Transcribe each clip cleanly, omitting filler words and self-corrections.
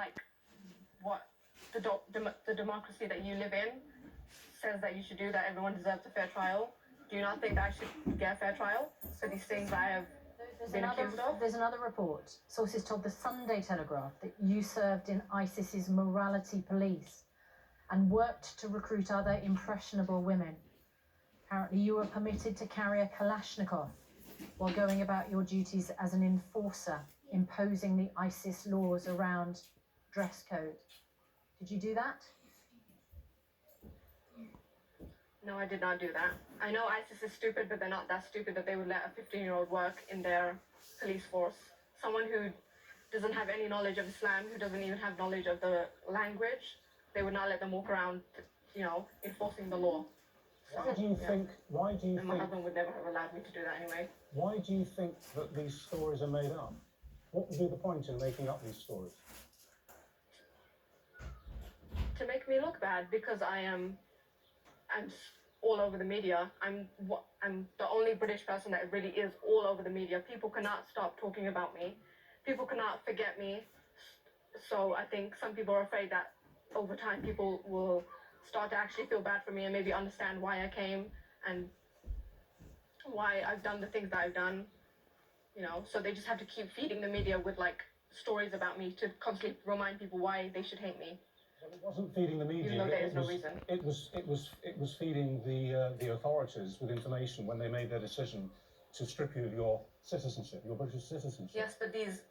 like what the democracy that you live in says that you should do, that everyone deserves a fair trial, do you not think that I should get a fair trial for these things I have been accused of? There's another report. Sources told the Sunday Telegraph that you served in ISIS's morality police and worked to recruit other impressionable women. Apparently you were permitted to carry a Kalashnikov while going about your duties as an enforcer, imposing the ISIS laws around dress code. Did you do that? No, I did not do that. I know ISIS is stupid, but they're not that stupid that they would let a 15-year-old work in their police force. Someone who doesn't have any knowledge of Islam, who doesn't even have knowledge of the language, they would not let them walk around, enforcing the law. So, Why do you think? And my husband would never have allowed me to do that anyway. Why do you think that these stories are made up? What would be the point in making up these stories? To make me look bad, because I'm all over the media. I'm the only British person that really is all over the media. People cannot stop talking about me. People cannot forget me. So I think some people are afraid that over time people will start to actually feel bad for me and maybe understand why I came and why I've done the things that I've done. So they just have to keep feeding the media with like stories about me to constantly remind people why they should hate me. Well, it wasn't feeding the media. Even though there is no reason. It was feeding the authorities with information when they made their decision to strip you of your citizenship, your British citizenship. Yes, but these.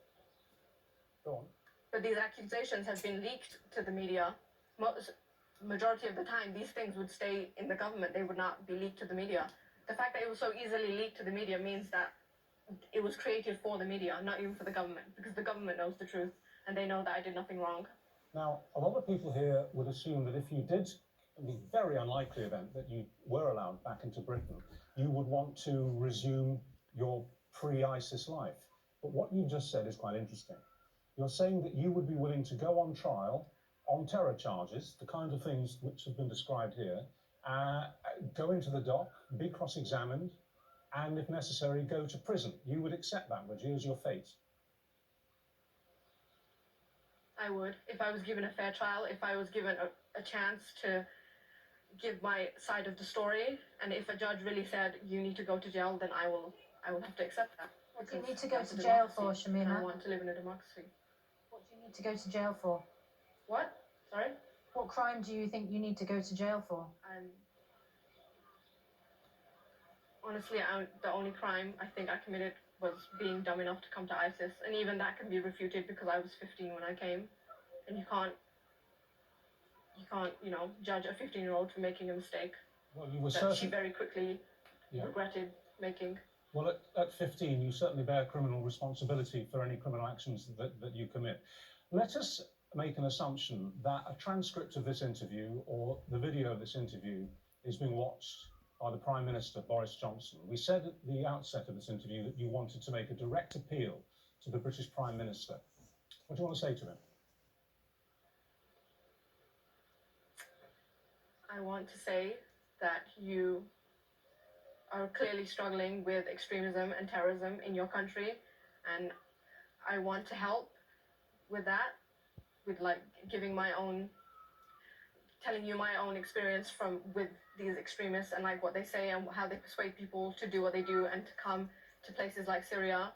Go on. But these accusations have been leaked to the media. Majority of the time, these things would stay in the government. They would not be leaked to the media. The fact that it was so easily leaked to the media means that it was created for the media, not even for the government, because the government knows the truth and they know that I did nothing wrong. Now, a lot of people here would assume that if you did, in the very unlikely event that you were allowed back into Britain, you would want to resume your pre-ISIS life. But what you just said is quite interesting. You're saying that you would be willing to go on trial on terror charges, the kind of things which have been described here, go into the dock, be cross-examined, and if necessary, go to prison. You would accept that, would you, as your fate? I would, if I was given a fair trial, if I was given a chance to give my side of the story, and if a judge really said, you need to go to jail, then I will have to accept that. What do you need to go to jail for, Shamima? I want to live in a democracy. What do you need to go to jail for? What? Sorry? What crime do you think you need to go to jail for? Honestly, the only crime I think I committed was being dumb enough to come to ISIS, and even that can be refuted because I was 15 when I came, and you can't, judge a 15-year-old for making a mistake. Well, you were that she very quickly regretted making. Well, at 15, you certainly bear criminal responsibility for any criminal actions that you commit. Let us make an assumption that a transcript of this interview or the video of this interview is being watched by the Prime Minister, Boris Johnson. We said at the outset of this interview that you wanted to make a direct appeal to the British Prime Minister. What do you want to say to him? I want to say that you are clearly struggling with extremism and terrorism in your country, and I want to help with that, with telling you my own experience with these extremists and like what they say and how they persuade people to do what they do and to come to places like Syria,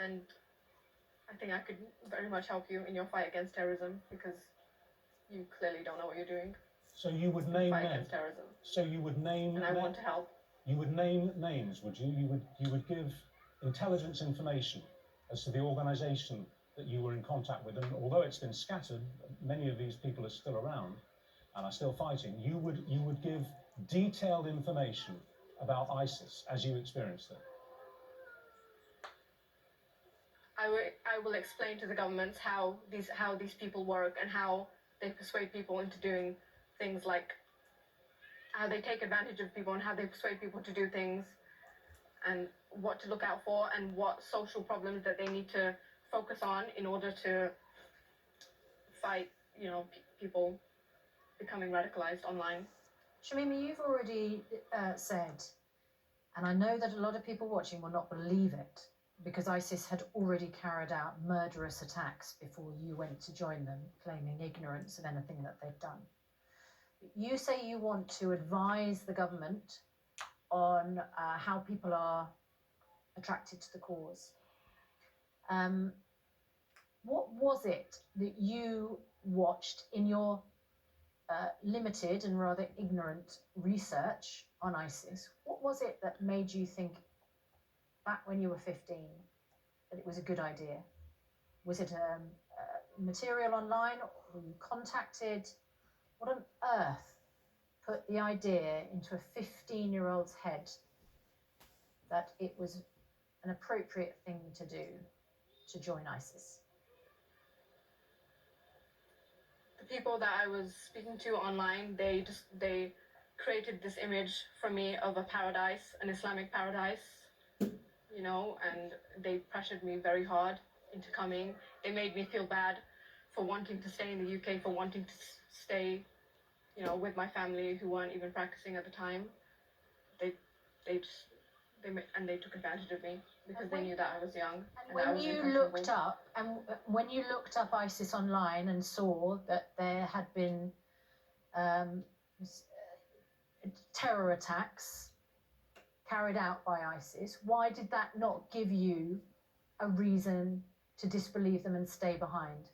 and I think I could very much help you in your fight against terrorism, because you clearly don't know what you're doing. So you would name fight names. Against terrorism. So you would name. And I want to help. You would name names, would you? You would give intelligence information as to the organisation that you were in contact with, and although it's been scattered, many of these people are still around and are still fighting. You would give detailed information about ISIS as you experienced it. I will explain to the governments how these people work and how they persuade people into doing things, like how they take advantage of people and how they persuade people to do things, and what to look out for and what social problems that they need to focus on in order to fight, people becoming radicalized online. Shamima, you've already said, and I know that a lot of people watching will not believe it, because ISIS had already carried out murderous attacks before you went to join them, claiming ignorance of anything that they've done. You say you want to advise the government on how people are attracted to the cause. What was it that you watched in your limited and rather ignorant research on ISIS? What was it that made you think, back when you were 15, that it was a good idea? Was it material online? Were you contacted? What on earth put the idea into a 15-year-old's head that it was an appropriate thing to do to join ISIS? The people that I was speaking to online, they created this image for me of a paradise, an Islamic paradise, you know, and they pressured me very hard into coming. They made me feel bad for wanting to stay in the UK, for wanting to stay, you know, with my family who weren't even practicing at the time. They took advantage of me because they knew that I was young. And when you looked up ISIS online and saw that there had been terror attacks carried out by ISIS, why did that not give you a reason to disbelieve them and stay behind?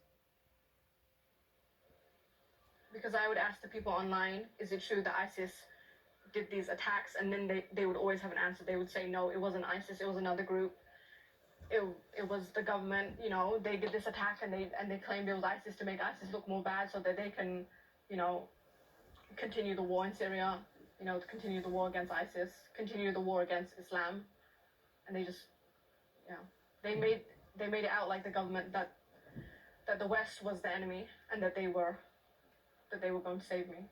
Because I would ask the people online, is it true that ISIS did these attacks? And then they would always have an answer. They would say, no, it wasn't ISIS, it was another group. It was the government, you know, they did this attack and they claimed it was ISIS to make ISIS look more bad so that they can, you know, continue the war in Syria, you know, to continue the war against ISIS, continue the war against Islam. And they just, you know, they made it out like the government that the West was the enemy and that they were going to save me.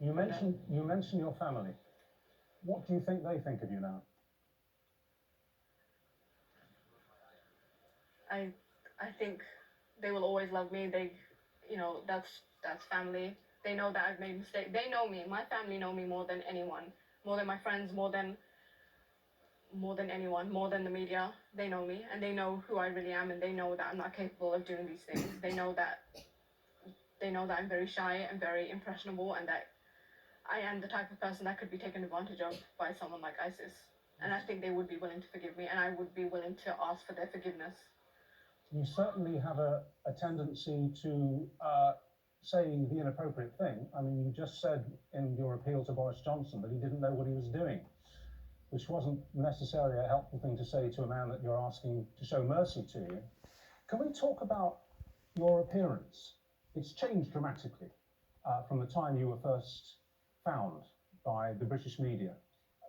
You mentioned your family. What do you think they think of you now? I think they will always love me. They, you know, that's family. They know that I've made mistakes. They know me. My family know me more than anyone, more than my friends, more than anyone, more than the media. They know me and they know who I really am, and they know that I'm not capable of doing these things. They know that I'm very shy and very impressionable, and that I am the type of person that could be taken advantage of by someone like ISIS. And I think they would be willing to forgive me, and I would be willing to ask for their forgiveness. You certainly have a tendency to say the inappropriate thing. I mean, you just said in your appeal to Boris Johnson that he didn't know what he was doing, which wasn't necessarily a helpful thing to say to a man that you're asking to show mercy to you. Can we talk about your appearance? It's changed dramatically from the time you were first found by the British media.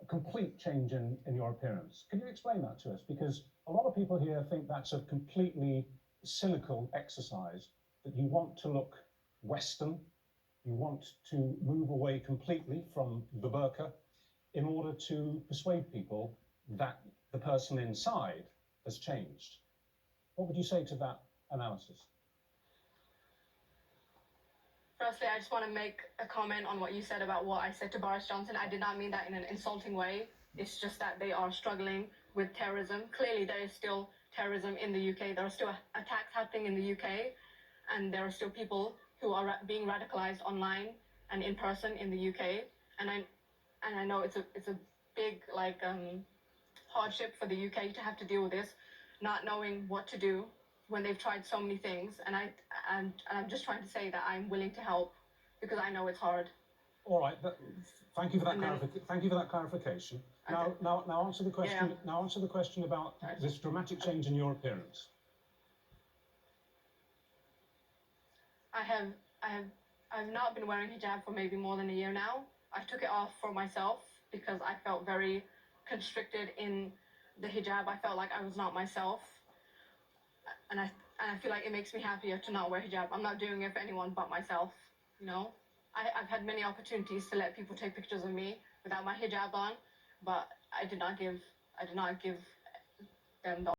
A complete change in your appearance. Can you explain that to us? Because a lot of people here think that's a completely cynical exercise, that you want to look Western, you want to move away completely from the burqa in order to persuade people that the person inside has changed. What would you say to that analysis? Firstly, I just want to make a comment on what you said about what I said to Boris Johnson. I did not mean that in an insulting way. It's just that they are struggling with terrorism. Clearly, there is still terrorism in the UK. There are still attacks happening in the UK, and there are still people who are being radicalized online and in person in the UK. And I know it's a big hardship for the UK to have to deal with this, not knowing what to do when they've tried so many things. And I'm just trying to say that I'm willing to help because I know it's hard. All right. Thank you for that Thank you for that clarification. Okay. Now answer the question. Yeah. Now answer the question about this dramatic change in your appearance. I've not been wearing hijab for maybe more than a year now. I took it off for myself because I felt very constricted in the hijab. I felt like I was not myself. And I feel like it makes me happier to not wear hijab. I'm not doing it for anyone but myself, you know? I've had many opportunities to let people take pictures of me without my hijab on, but I did not give them the